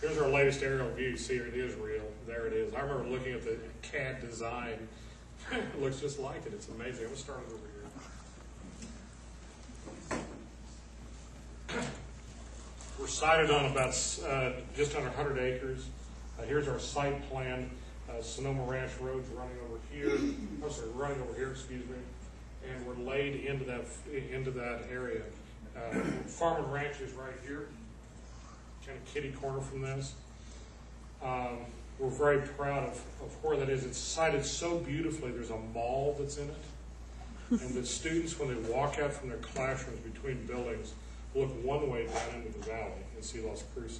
Here's our latest aerial view. See, it is real. There it is. I remember looking at the CAD design. It looks just like it. It's amazing. I'm going to start it over here. We're sited on about just under 100 acres. Here's our site plan. Sonoma Ranch Road's running over here. Oh, sorry, running over here. Excuse me. And we're laid into that area. Farm and Ranch is right here. Kind of kitty corner from this. We're very proud of where that is. It's sited so beautifully. There's a mall that's in it. And the students, when they walk out from their classrooms between buildings, look one way down into the valley and see Las Cruces,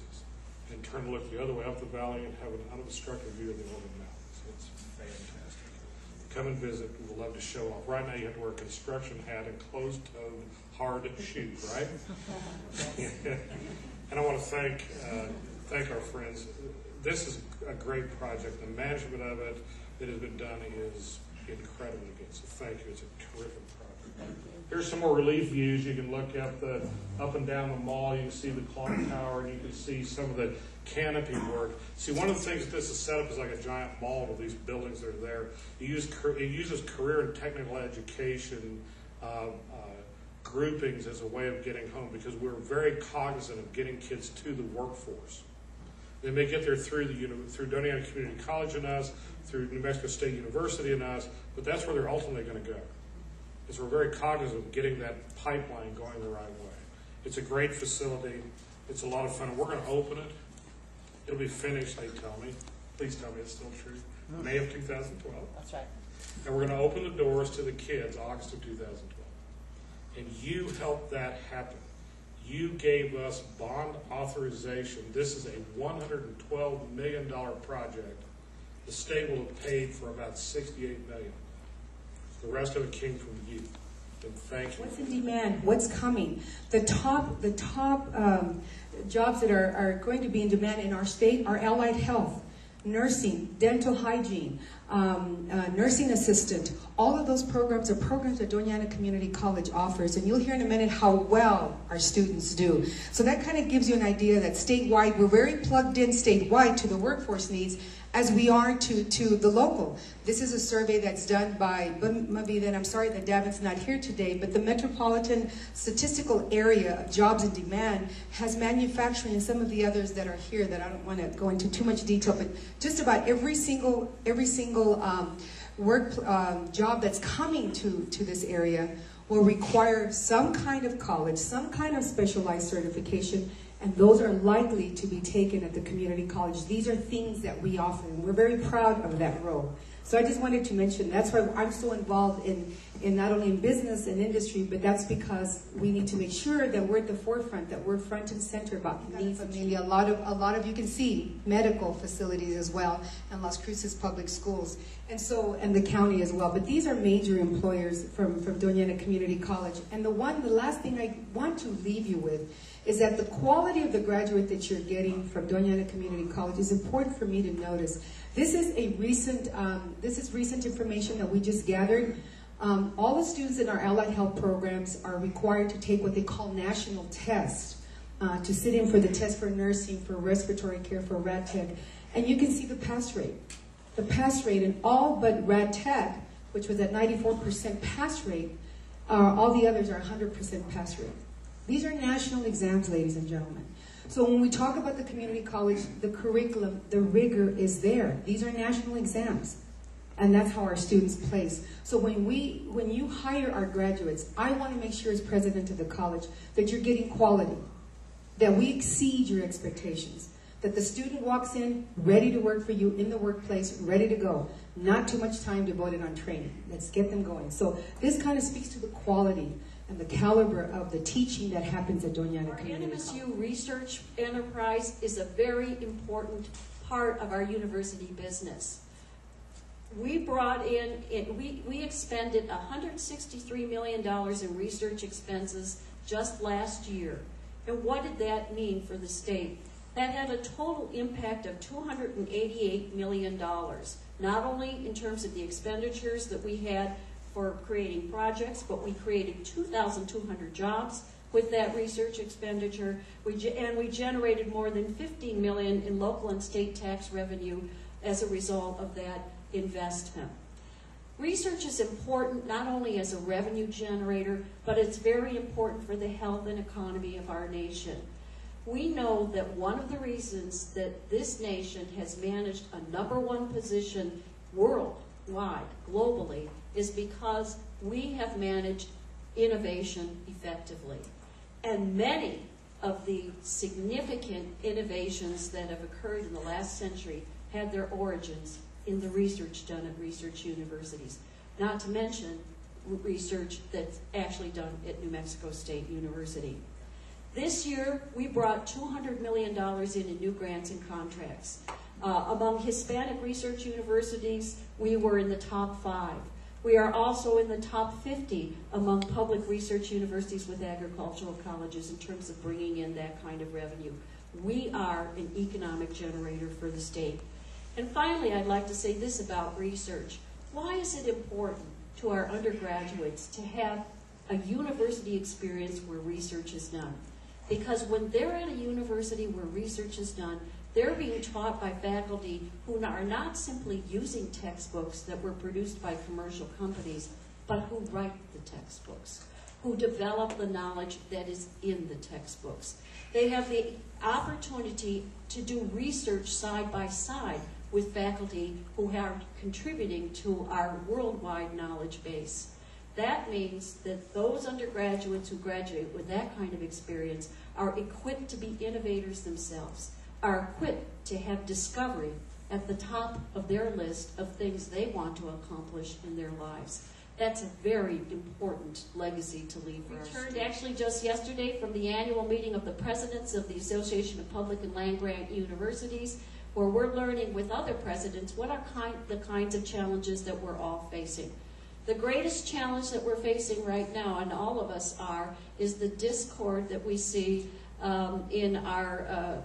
and turn to look the other way up the valley and have an unobstructed view of the Oregon Mountains. It's fantastic. Come and visit. We would love to show off. Right now you have to wear a construction hat and closed-toed hard shoes, right? And I want to thank our friends. This is a great project. The management of it that has been done is incredibly good. So thank you. It's a terrific project. Here's some more relief views. You can look up and down the mall. You can see the clock tower, and you can see some of the canopy work. See, one of the things that this is set up is like a giant mall with these buildings that are there. It uses career and technical education groupings as a way of getting home, because we're very cognizant of getting kids to the workforce. They may get there through Dona Community College and us, through New Mexico State University and us, but that's where they're ultimately going to go. Because we're very cognizant of getting that pipeline going the right way. It's a great facility. It's a lot of fun. And we're going to open it. It'll be finished, they tell me. Please tell me it's still true. May of 2012. That's right. And we're going to open the doors to the kids August of 2012. And you helped that happen. You gave us bond authorization. This is a $112 million project. The state will have paid for about $68 million. The rest of it came from you. And thank you. What's in demand? What's coming? The top jobs that are going to be in demand in our state are allied health, nursing, dental hygiene, nursing assistant. All of those programs are programs that Dona Community College offers, and you'll hear in a minute how well our students do. So that kind of gives you an idea that statewide, we're very plugged in statewide to the workforce needs as we are to the local. This is a survey that's done by, I'm sorry that Davin's not here today, but the Metropolitan Statistical Area of Jobs in Demand has manufacturing and some of the others that are here that I don't want to go into too much detail, but just about every single job that's coming to this area will require some kind of college, some kind of specialized certification, and those are likely to be taken at the community college. These are things that we offer, and we're very proud of that role. So I just wanted to mention, that's why I'm so involved in not only in business and industry, but that's because we need to make sure that we're at the forefront, that we're front and center about the needs of familia. A lot of you can see medical facilities as well, and Las Cruces Public Schools, and the county as well. But these are major employers from Dona Community College. And the last thing I want to leave you with is that the quality of the graduate that you're getting from Dona Community College is important for me to notice. This is recent information that we just gathered. All the students in our allied health programs are required to take what they call national tests, to sit in for the test for nursing, for respiratory care, for rad tech, and you can see the pass rate. The pass rate in all but rad tech, which was at 94% pass rate, all the others are 100% pass rate. These are national exams, ladies and gentlemen. So when we talk about the community college, the curriculum, the rigor is there. These are national exams, and that's how our students place. So when you hire our graduates, I want to make sure as president of the college that you're getting quality, that we exceed your expectations, that the student walks in ready to work for you in the workplace, ready to go. Not too much time devoted on training. Let's get them going. So this kind of speaks to the quality and the caliber of the teaching that happens at Dona Community College. Our NMSU research enterprise is a very important part of our university business. We brought we expended $163 million in research expenses just last year. And what did that mean for the state? That had a total impact of $288 million, not only in terms of the expenditures that we had for creating projects, but we created 2,200 jobs, with that research expenditure. We generated more than $15 million in local and state tax revenue as a result of that investment. Research is important not only as a revenue generator, but it's very important for the health and economy of our nation. We know that one of the reasons that this nation has managed a #1 position worldwide, globally, is because we have managed innovation effectively. And many of the significant innovations that have occurred in the last century had their origins in the research done at research universities, not to mention research that's actually done at New Mexico State University. This year, we brought $200 million in new grants and contracts. Among Hispanic research universities, we were in the top 5. We are also in the top 50 among public research universities with agricultural colleges in terms of bringing in that kind of revenue. We are an economic generator for the state. And finally, I'd like to say this about research. Why is it important to our undergraduates to have a university experience where research is done? Because when they're at a university where research is done, they're being taught by faculty who are not simply using textbooks that were produced by commercial companies, but who write the textbooks, who develop the knowledge that is in the textbooks. They have the opportunity to do research side by side with faculty who are contributing to our worldwide knowledge base. That means that those undergraduates who graduate with that kind of experience are equipped to be innovators themselves, are equipped to have discovery at the top of their list of things they want to accomplish in their lives. That's a very important legacy to leave for our students. We returned actually just yesterday from the annual meeting of the presidents of the Association of Public and Land-Grant Universities, where we're learning with other presidents what are the kinds of challenges that we're all facing. The greatest challenge that we're facing right now, and all of us are, is the discord that we see in our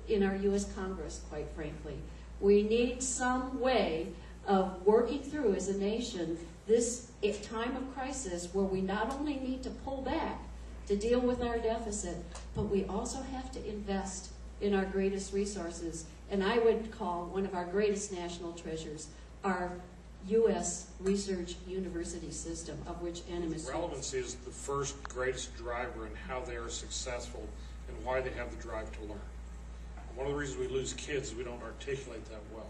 U.S. Congress, quite frankly. We need some way of working through, as a nation, this time of crisis where we not only need to pull back to deal with our deficit, but we also have to invest in our greatest resources. And I would call one of our greatest national treasures our U.S. research university system, of which NMSU. Relevancy is the first greatest driver in how they are successful and why they have the drive to learn. One of the reasons we lose kids is we don't articulate that well.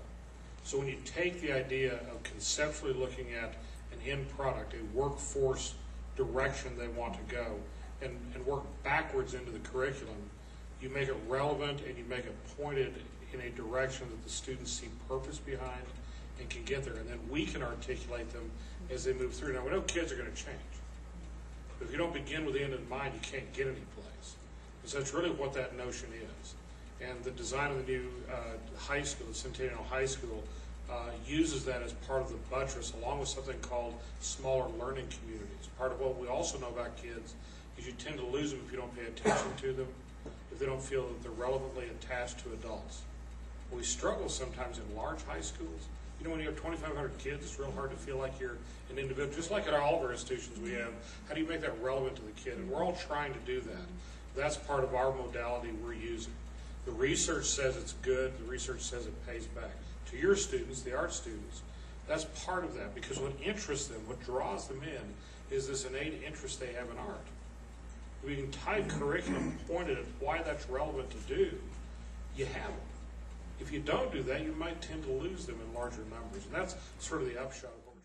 So when you take the idea of conceptually looking at an end product, a workforce direction they want to go, and work backwards into the curriculum, you make it relevant and you make it pointed in a direction that the students see purpose behind and can get there, and then we can articulate them as they move through. Now, we know kids are going to change, but if you don't begin with the end in mind, you can't get any place. And so that's really what that notion is. And the design of the new high school, the Centennial High School, uses that as part of the buttress, along with something called smaller learning communities. Part of what we also know about kids is you tend to lose them if you don't pay attention to them, if they don't feel that they're relevantly attached to adults. We struggle sometimes in large high schools. You know, when you have 2,500 kids, it's real hard to feel like you're an individual. Just like at all of our institutions we have, how do you make that relevant to the kid? And we're all trying to do that. That's part of our modality we're using. The research says it's good. The research says it pays back. To your students, the art students, that's part of that, because what interests them, what draws them in, is this innate interest they have in art. We can tie curriculum pointed at why that's relevant to do. You have it. If you don't do that, you might tend to lose them in larger numbers. And that's sort of the upshot of what